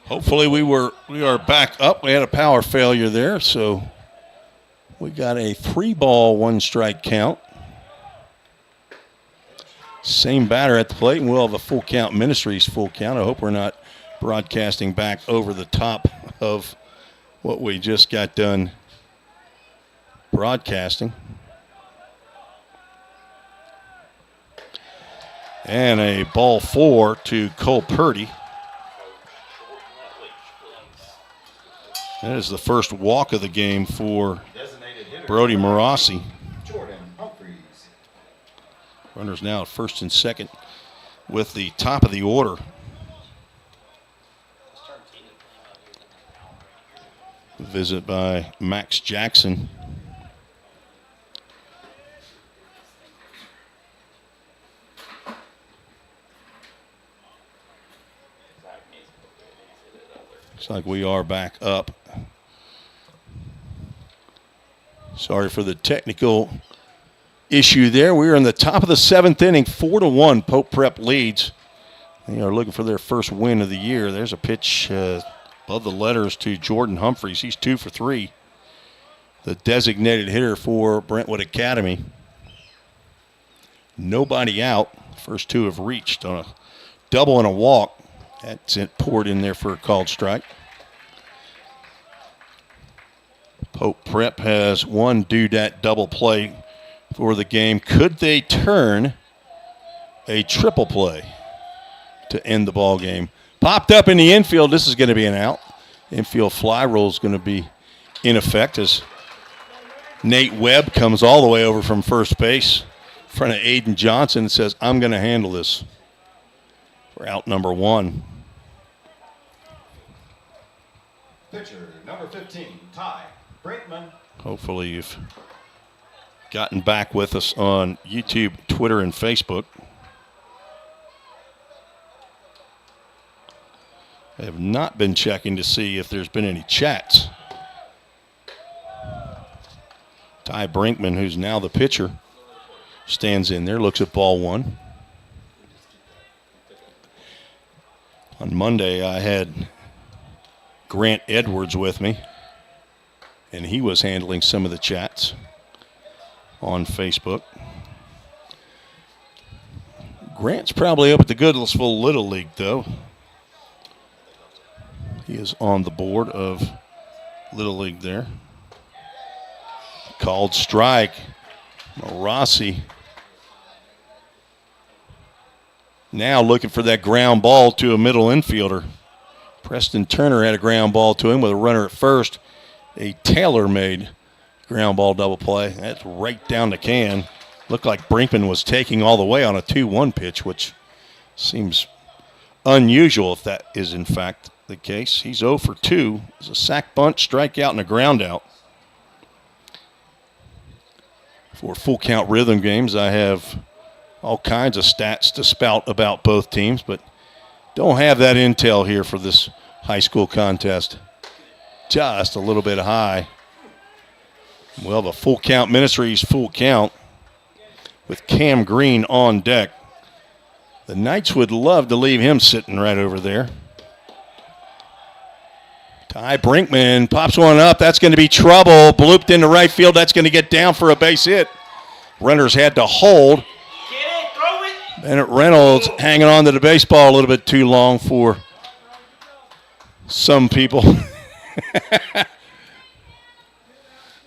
Hopefully we are back up. We had a power failure there, so we got a 3-ball, 1-strike count. Same batter at the plate, and we'll have a full count, Ministries full count. I hope we're not broadcasting back over the top of what we just got done broadcasting. And a ball 4 to Cole Purdy. That is the first walk of the game for Brody Marassi. Runners now at first and second with the top of the order. Visit by Max Jackson. Looks like we are back up. Sorry for the technical issue there. We're in the top of the 7th inning, 4-1. Pope Prep leads. They are looking for their first win of the year. There's a pitch above the letters to Jordan Humphreys. He's 2 for 3. The designated hitter for Brentwood Academy. Nobody out. First 2 have reached on a double and a walk. That's it, poured in there for a called strike. Pope Prep has one due-dat double play for the game. Could they turn a triple play to end the ball game? Popped up in the infield. This is going to be an out. Infield fly roll is going to be in effect as Nate Webb comes all the way over from first base in front of Aiden Johnson and says, I'm going to handle this. For out number 1. Pitcher number 15, Ty Brinkman. Hopefully you've gotten back with us on YouTube, Twitter, and Facebook. I have not been checking to see if there's been any chats. Ty Brinkman, who's now the pitcher, stands in there, looks at ball 1. On Monday, I had Grant Edwards with me, and he was handling some of the chats on Facebook. Grant's probably up at the Goodlettsville Little League, though. He is on the board of Little League there. Called strike. Marassi now looking for that ground ball to a middle infielder. Preston Turner had a ground ball to him with a runner at first. A tailor-made ground ball double play. That's right down the can. Looked like Brinkman was taking all the way on a 2-1 pitch, which seems unusual if that is in fact the case. He's 0 for 2. It's a sac bunt, strikeout, and a ground out. For full count rhythm games, I have all kinds of stats to spout about both teams, but don't have that intel here for this high school contest. Just a little bit high. We'll have a full count, Ministries full count with Cam Green on deck. The Knights would love to leave him sitting right over there. Ty Brinkman pops one up. That's going to be trouble. Blooped into right field. That's going to get down for a base hit. Runners had to hold. Bennett Reynolds hanging on to the baseball a little bit too long for some people.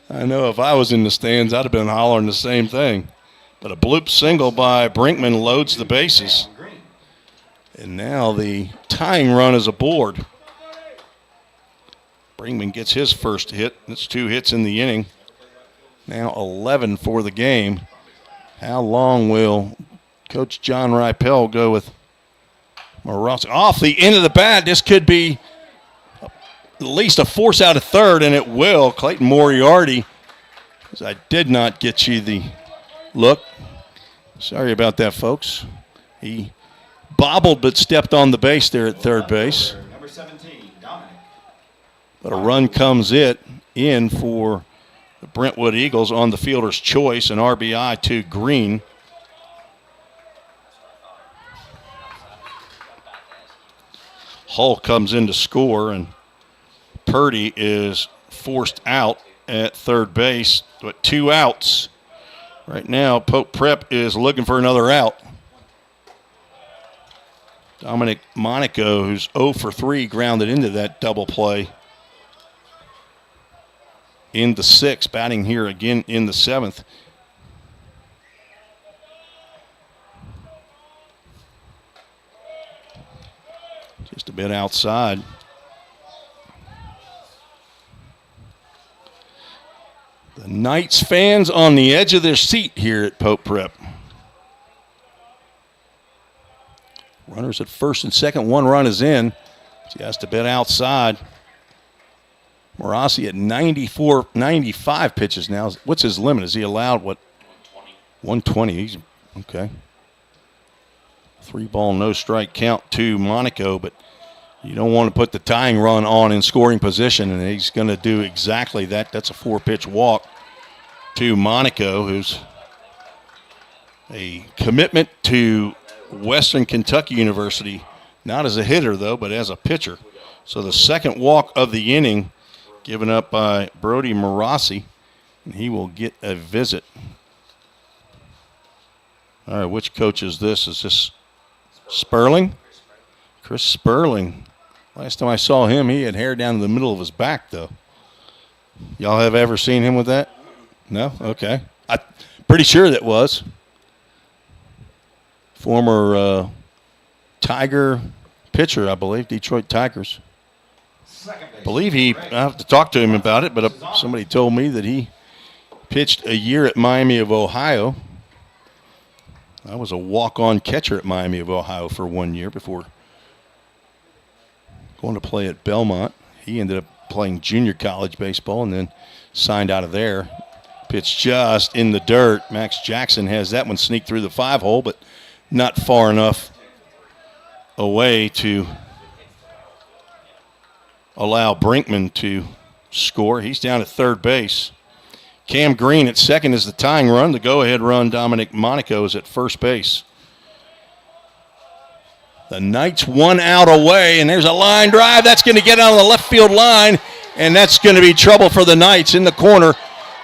I know if I was in the stands, I'd have been hollering the same thing. But a bloop single by Brinkman loads the bases. And now the tying run is aboard. Brinkman gets his first hit. That's 2 hits in the inning. Now 11 for the game. How long will Coach John Ripel go with Marassi? Off the end of the bat, this could be at least a force out of third, and it will. Clayton Moriarty, because I did not get you the look. Sorry about that, folks. He bobbled but stepped on the base there at third base. Number 17, Dominic. But a run comes in for the Brentwood Eagles on the fielder's choice, an RBI to Green. Hull comes in to score, and Purdy is forced out at third base with 2 outs. Right now, Pope Prep is looking for another out. Dominic Monaco, who's 0 for 3, grounded into that double play in the 6th, batting here again in the 7th. Just a bit outside. The Knights fans on the edge of their seat here at Pope Prep. Runners at first and second. 1 run is in. Just a bit outside. Morassi at 95 pitches now. What's his limit? Is he allowed, 120. He's okay. 3-ball, no strike count to Monaco, but you don't want to put the tying run on in scoring position, and he's going to do exactly that. That's a 4-pitch walk to Monaco, who's a commitment to Western Kentucky University, not as a hitter, though, but as a pitcher. So the second walk of the inning given up by Brody Morassi, and he will get a visit. All right, which coach is this? Is this Sperling? Chris Sperling. Last time I saw him, he had hair down to the middle of his back, though. Y'all have ever seen him with that? No? Okay. I'm pretty sure that was. Former Tiger pitcher, I believe, Detroit Tigers. I believe I have to talk to him about it, but somebody told me that he pitched a year at Miami of Ohio. I was a walk-on catcher at Miami of Ohio for 1 year before going to play at Belmont. He ended up playing junior college baseball and then signed out of there. Pitched just in the dirt. Max Jackson has that one sneak through the 5-hole, but not far enough away to allow Brinkman to score. He's down at third base. Cam Green at second is the tying run. The go-ahead run, Dominic Monaco, is at first base. The Knights 1 out away, and there's a line drive. That's going to get on the left field line, and that's going to be trouble for the Knights in the corner.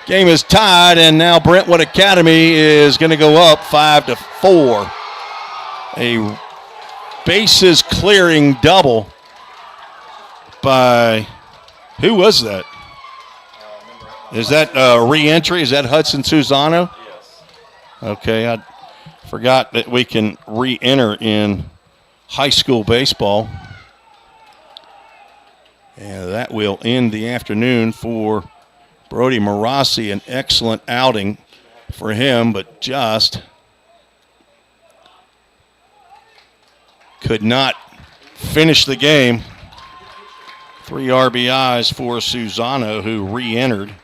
Game is tied, and now Brentwood Academy is going to go up 5-4. A bases clearing double by, who was that? Is that re-entry? Is that Hudson Susano? Yes. Okay, I forgot that we can re-enter in high school baseball. And that will end the afternoon for Brody Morassi. An excellent outing for him, but just could not finish the game. 3 RBIs for Susano, who re-entered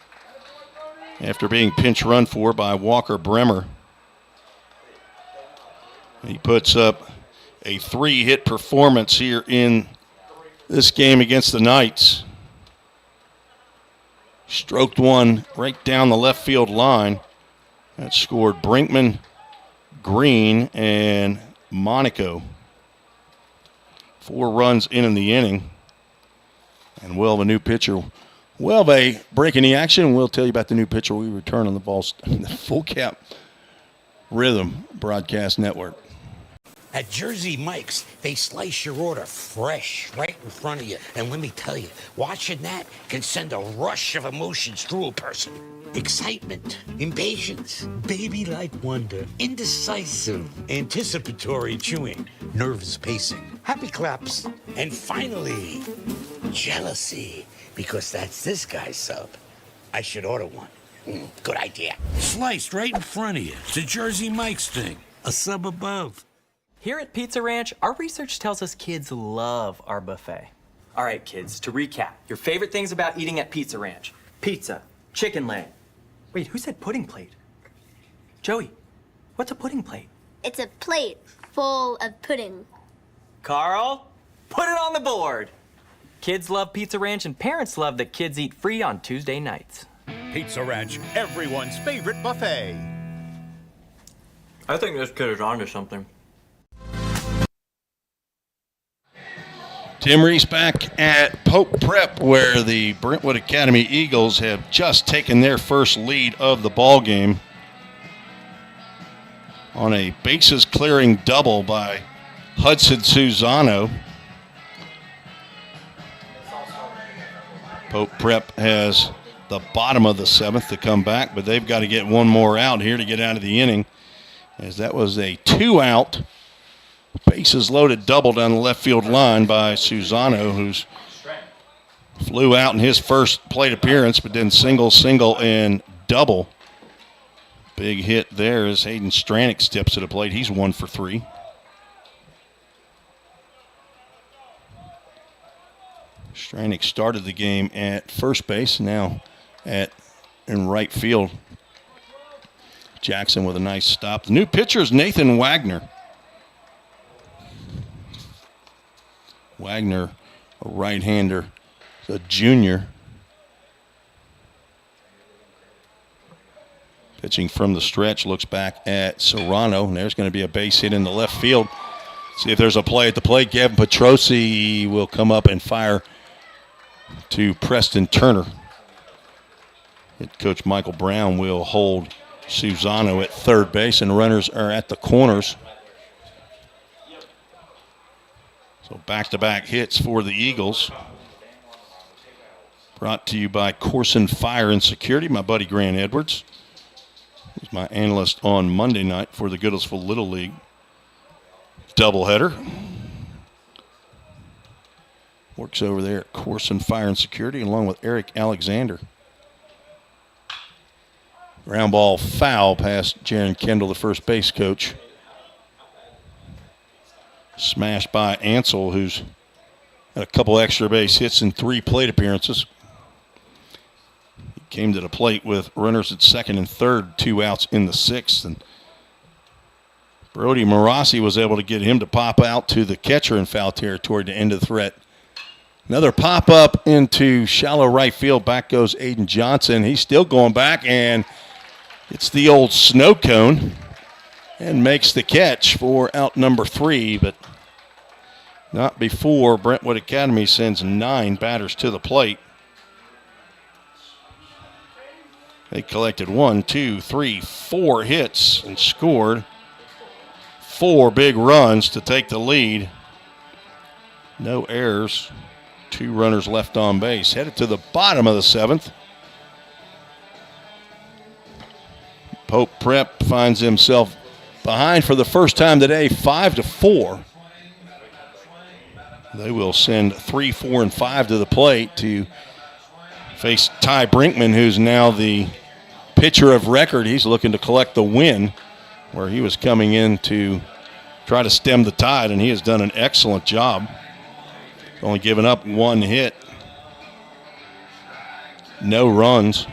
after being pinch run for by Walker Bremer. He puts up a 3-hit performance here in this game against the Knights. Stroked one right down the left field line. That scored Brinkman, Green, and Monaco. 4 runs in the inning. And we'll have a new pitcher. We'll have a break in the action. We'll tell you about the new pitcher we return on the Full Cap Rhythm Broadcast Network. At Jersey Mike's, they slice your order fresh right in front of you. And let me tell you, watching that can send a rush of emotions through a person. Excitement, impatience, baby-like wonder, indecisive, anticipatory chewing, nervous pacing, happy claps, and finally, jealousy, because that's this guy's sub. I should order one. Good idea. Sliced right in front of you. It's a Jersey Mike's thing. A sub above. Here at Pizza Ranch, our research tells us kids love our buffet. All right, kids, to recap, your favorite things about eating at Pizza Ranch: pizza, chicken leg. Wait, who said pudding plate? Joey, what's a pudding plate? It's a plate full of pudding. Carl, put it on the board. Kids love Pizza Ranch, and parents love that kids eat free on Tuesday nights. Pizza Ranch, everyone's favorite buffet. I think this kid is onto something. Tim Reese back at Pope Prep, where the Brentwood Academy Eagles have just taken their first lead of the ball game on a bases clearing double by Hudson Susano. Pope Prep has the bottom of the 7th to come back, but they've got to get one more out here to get out of the inning, as that was a 2-out bases loaded double down the left field line by Susano, who's flew out in his first plate appearance, but then single, and double. Big hit there as Hayden Stranick steps to the plate. He's 1 for 3. Stranick started the game at first base, now in right field. Jackson with a nice stop. The new pitcher is Nathan Wagner. Wagner, a right-hander, a junior. Pitching from the stretch, looks back at Serrano, and there's going to be a base hit in the left field. See if there's a play at the plate. Gavin Petrosi will come up and fire to Preston Turner. Head coach Michael Brown will hold Susano at third base, and runners are at the corners. So back-to-back hits for the Eagles. Brought to you by Corson Fire and Security, my buddy Grant Edwards. He's my analyst on Monday night for the Goodlettsville Little League doubleheader. Works over there at Corson Fire and Security along with Eric Alexander. Ground ball foul past Jaron Kendall, the first base coach. Smashed by Ansel, who's had a couple extra base hits in 3 plate appearances. He came to the plate with runners at second and third, 2 outs in the 6th. And Brody Marassi was able to get him to pop out to the catcher in foul territory to end the threat. Another pop-up into shallow right field. Back goes Aiden Johnson. He's still going back, and it's the old snow cone and makes the catch for out number 3, but not before Brentwood Academy sends 9 batters to the plate. They collected 1, 2, 3, 4 hits and scored 4 big runs to take the lead. No errors. 2 runners left on base. Headed to the bottom of the 7th. Pope Prep finds himself behind for the first time today, 5-4. They will send 3, 4, and 5 to the plate to face Ty Brinkman, who's now the pitcher of record. He's looking to collect the win, where he was coming in to try to stem the tide, and he has done an excellent job. Only given up 1 hit, no runs,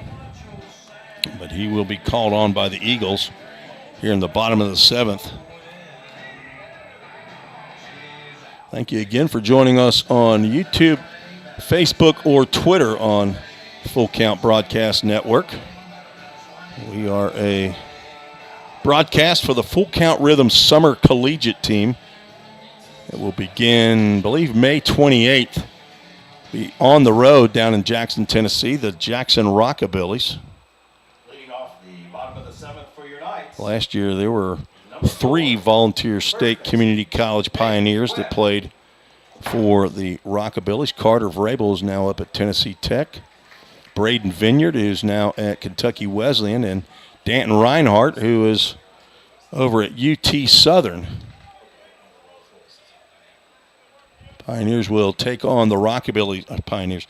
but he will be called on by the Eagles here in the bottom of the 7th. Thank you again for joining us on YouTube, Facebook, or Twitter on Full Count Broadcast Network. We are a broadcast for the Full Count Rhythm Summer Collegiate Team. It will begin, I believe, May 28th. Be on the road down in Jackson, Tennessee, the Jackson Rockabillys. Leading off the bottom of the 7th for your Knights. Last year there were 3 volunteer state community college pioneers that played for the Rockabillys. Carter Vrabel is now up at Tennessee Tech. Braden Vineyard, who's now at Kentucky Wesleyan, and Danton Reinhardt, who is over at UT Southern. Pioneers will take on the Rockabilly, Pioneers,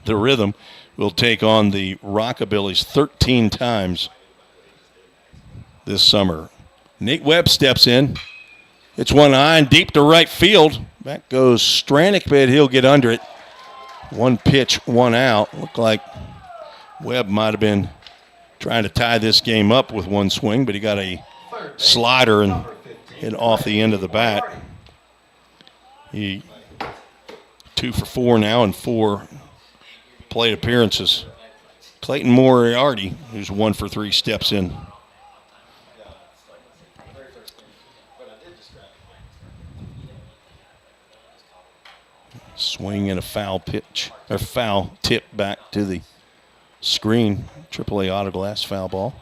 the Rhythm will take on the Rockabillys 13 times this summer. Nate Webb steps in. It's one high and deep to right field. Back goes Stranick, but he'll get under it. 1 pitch, 1 out. Looked like Webb might have been trying to tie this game up with 1 swing, but he got a slider and hit off the end of the bat. He 2 for 4 now in 4 plate appearances. Clayton Moriarty, who's 1 for 3, steps in. Swing and a foul pitch, or foul tip back to the screen. AAA auto glass foul ball.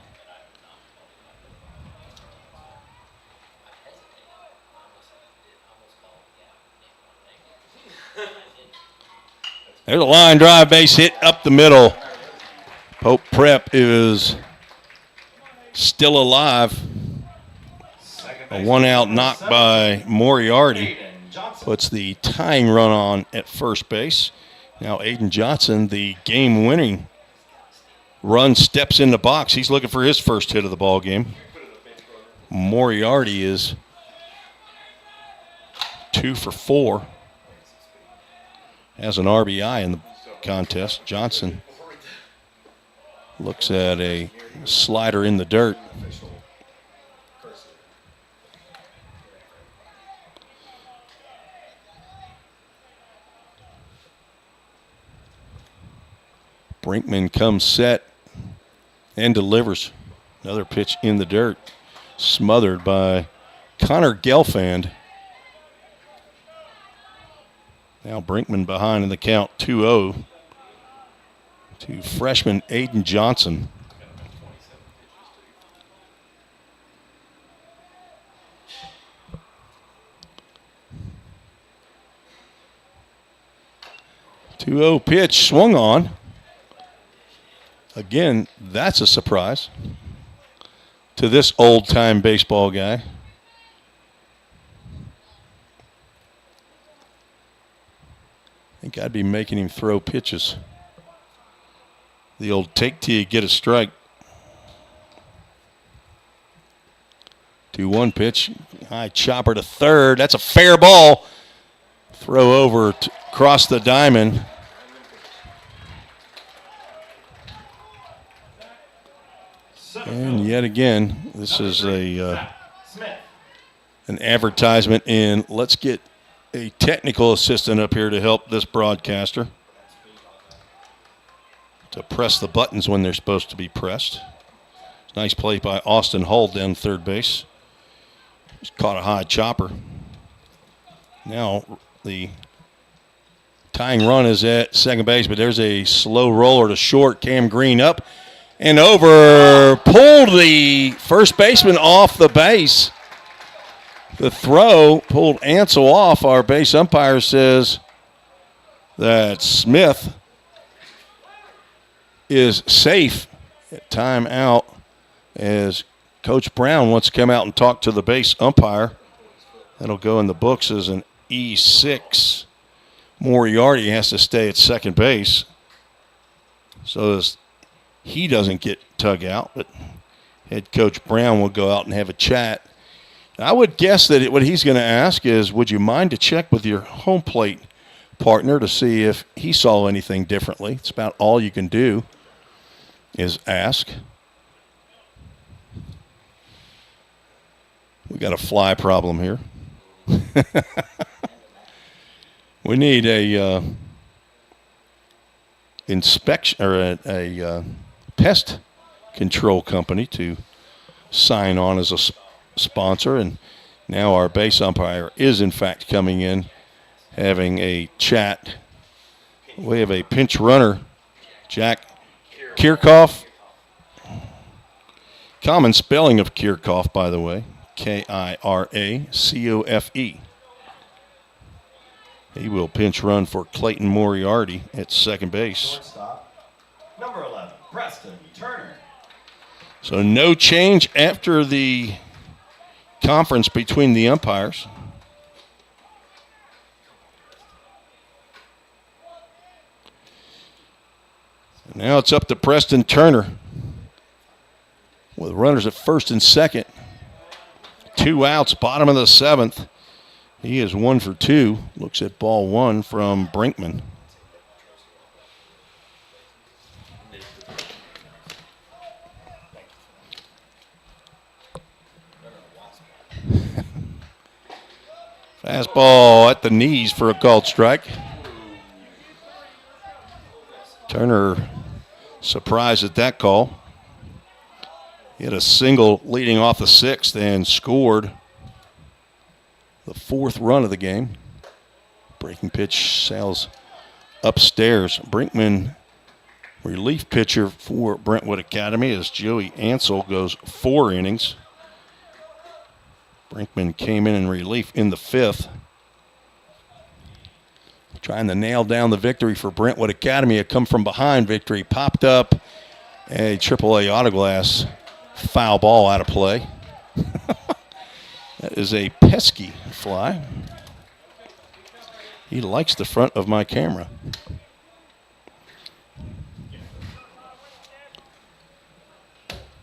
There's a line drive, base hit up the middle. Pope Prep is still alive. A one-out knock by Moriarty puts the tying run on at first base. Now Aiden Johnson, the game-winning run, steps in the box. He's looking for his first hit of the ball game. Moriarty is 2 for 4. Has an RBI in the contest. Johnson looks at a slider in the dirt. Brinkman comes set and delivers. Another pitch in the dirt. Smothered by Connor Gelfand. Now Brinkman behind in the count 2-0 to freshman Aiden Johnson. Two-0 pitch swung on. Again, that's a surprise to this old-time baseball guy. I think I'd be making him throw pitches. The old take till you get a strike. 2-1 pitch. High chopper to third. That's a fair ball. Throw over across the diamond. And yet again, this is an advertisement in let's get a technical assistant up here to help this broadcaster to press the buttons when they're supposed to be pressed. Nice play by Austin Hull down third base. He's caught a high chopper. Now the tying run is at second base, but there's a slow roller to short. Cam Green up and over. Pulled the first baseman off the base. The throw pulled Ansel off. Our base umpire says that Smith is safe at timeout as Coach Brown wants to come out and talk to the base umpire. That'll go in the books as an E6. Moriarty has to stay at second base so as he doesn't get tug out, but head coach Brown will go out and have a chat. I would guess that what he's going to ask is, would you mind to check with your home plate partner to see if he saw anything differently? It's about all you can do is ask. We got a fly problem here. We need a inspection or a pest control company to sign on as a sponsor, and now our base umpire is in fact coming in, having a chat. We have a pinch runner, Jack Kirchhoff. Common spelling of Kirchhoff, by the way, K-I-R-A-C-O-F-E. He will pinch run for Clayton Moriarty at second base. Shortstop, number 11, Preston Turner. So no change after the conference between the umpires. Now it's up to Preston Turner with runners at first and second. 2 outs, bottom of the 7th. He is 1 for 2. Looks at ball 1 from Brinkman. Fastball at the knees for a called strike. Turner surprised at that call. He had a single leading off the 6th and scored the 4th run of the game. Breaking pitch sails upstairs. Brinkman, relief pitcher for Brentwood Academy, as Joey Ansel goes 4 innings. Brinkman came in relief in the 5th. Trying to nail down the victory for Brentwood Academy. A come from behind victory popped up. A AAA autoglass foul ball out of play. That is a pesky fly. He likes the front of my camera.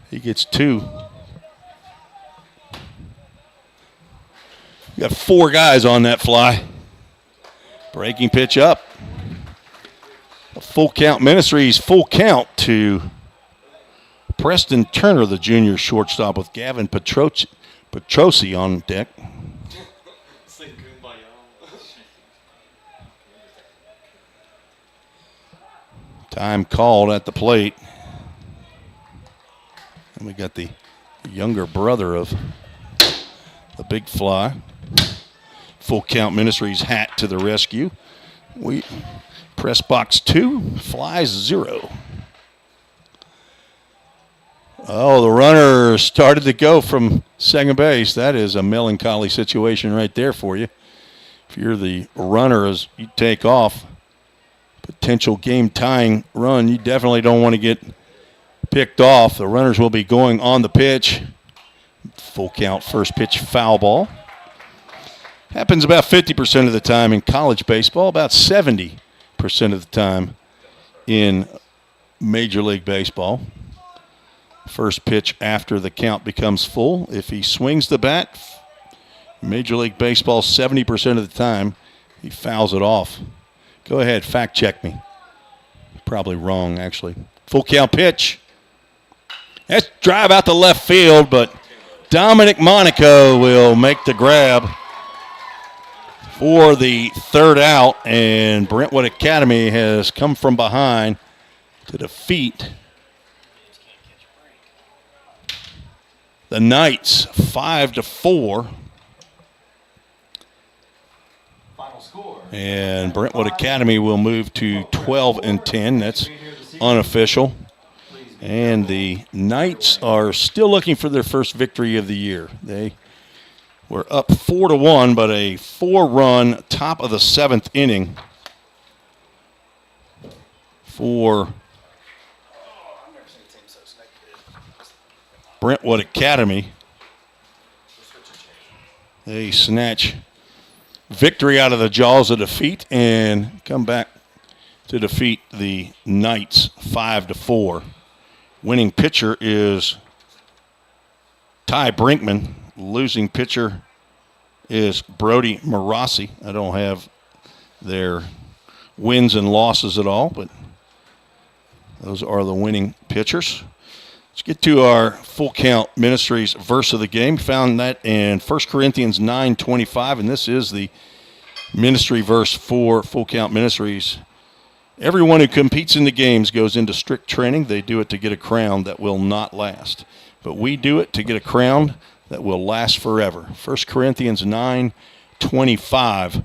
He gets 2. You got 4 guys on that fly. Breaking pitch up. A full count Ministries, full count to Preston Turner, the junior shortstop, with Gavin Petrosi on deck. Time called at the plate. And we got the younger brother of the big fly. Full count Ministries hat to the rescue. We press box 2, flies 0. Oh, the runner started to go from second base. That is a melancholy situation right there for you. If you're the runner as you take off, potential game tying run, you definitely don't want to get picked off. The runners will be going on the pitch. Full count, first pitch, foul ball. Happens about 50% of the time in college baseball, about 70% of the time in Major League Baseball. First pitch after the count becomes full. If he swings the bat, Major League Baseball, 70% of the time, he fouls it off. Go ahead, fact check me. Probably wrong, actually. Full count pitch. That's drive out to left field, but Dominic Monaco will make the grab for the 3rd out, and Brentwood Academy has come from behind to defeat the Knights 5-4. Final score. And Brentwood Academy will move to 12-10. That's unofficial. And the Knights are still looking for their first victory of the year. They were up 4-1, but a 4-run top of the 7th inning for Brentwood Academy. They snatch victory out of the jaws of defeat and come back to defeat the Knights 5-4. Winning pitcher is Ty Brinkman. Losing pitcher is Brody Marassi. I don't have their wins and losses at all, but those are the winning pitchers. Let's get to our full count Ministries verse of the game. Found that in 1 Corinthians 9:25, and this is the ministry verse for full count Ministries. Everyone who competes in the games goes into strict training. They do it to get a crown that will not last. But we do it to get a crown that will last forever. 1 Corinthians 9:25.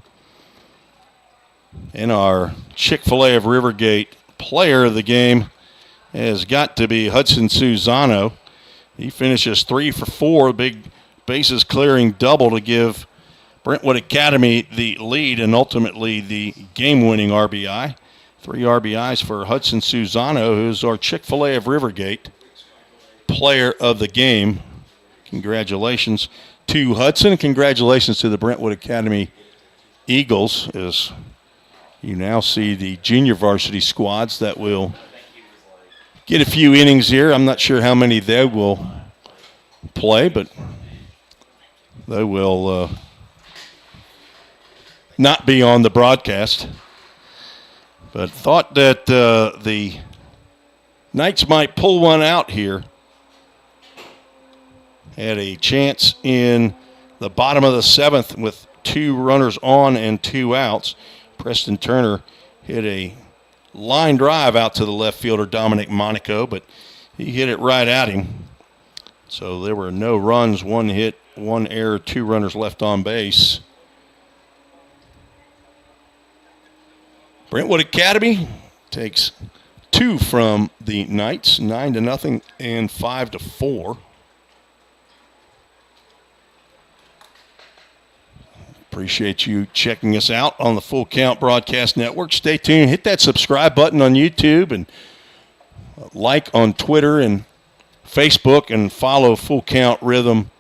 And our Chick-fil-A of Rivergate player of the game has got to be Hudson Susano. He finishes 3 for 4, big bases clearing double to give Brentwood Academy the lead and ultimately the game-winning RBI. 3 RBIs for Hudson Susano, who's our Chick-fil-A of Rivergate player of the game. Congratulations to Hudson. Congratulations to the Brentwood Academy Eagles, as you now see the junior varsity squads that will get a few innings here. I'm not sure how many they will play, but they will not be on the broadcast. But thought that the Knights might pull one out here. Had a chance in the bottom of the 7th with 2 runners on and 2 outs. Preston Turner hit a line drive out to the left fielder, Dominic Monaco, but he hit it right at him. So there were no runs, 1 hit, 1 error, 2 runners left on base. Brentwood Academy takes 2 from the Knights, 9-0 and 5-4. Appreciate you checking us out on the Full Count Broadcast Network. Stay tuned. Hit that subscribe button on YouTube and like on Twitter and Facebook, and follow Full Count Rhythm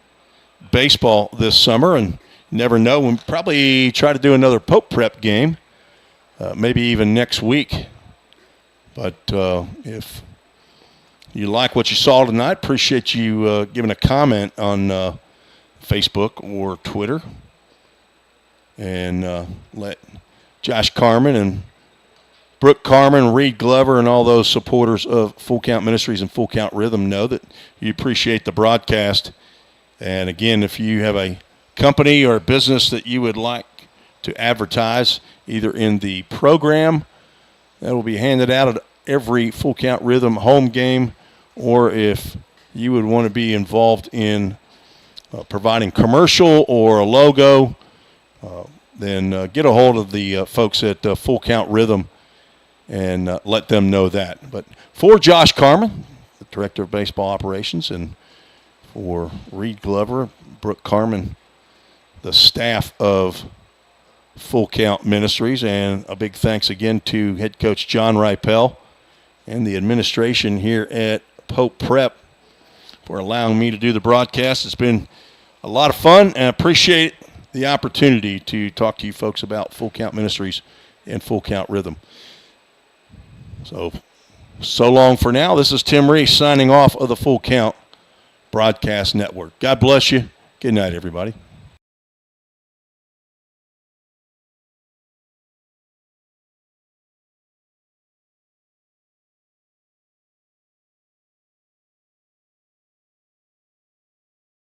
Baseball this summer. And you never know, we'll probably try to do another Pope Prep game, maybe even next week. But if you like what you saw tonight, appreciate you giving a comment on Facebook or Twitter. And let Josh Carmen and Brooke Carmen, Reed Glover, and all those supporters of Full Count Ministries and Full Count Rhythm know that you appreciate the broadcast. And again, if you have a company or a business that you would like to advertise either in the program that will be handed out at every Full Count Rhythm home game, or if you would want to be involved in providing commercial or a logo, then get a hold of the folks at Full Count Rhythm and let them know that. But for Josh Carmen, the Director of Baseball Operations, and for Reed Glover, Brooke Carmen, the staff of Full Count Ministries, and a big thanks again to head coach John Ripel and the administration here at Pope Prep for allowing me to do the broadcast. It's been a lot of fun, and I appreciate the opportunity to talk to you folks about Full Count Ministries and Full Count Rhythm. So long for now. This is Tim Reese signing off of the Full Count Broadcast Network. God bless you. Good night, everybody.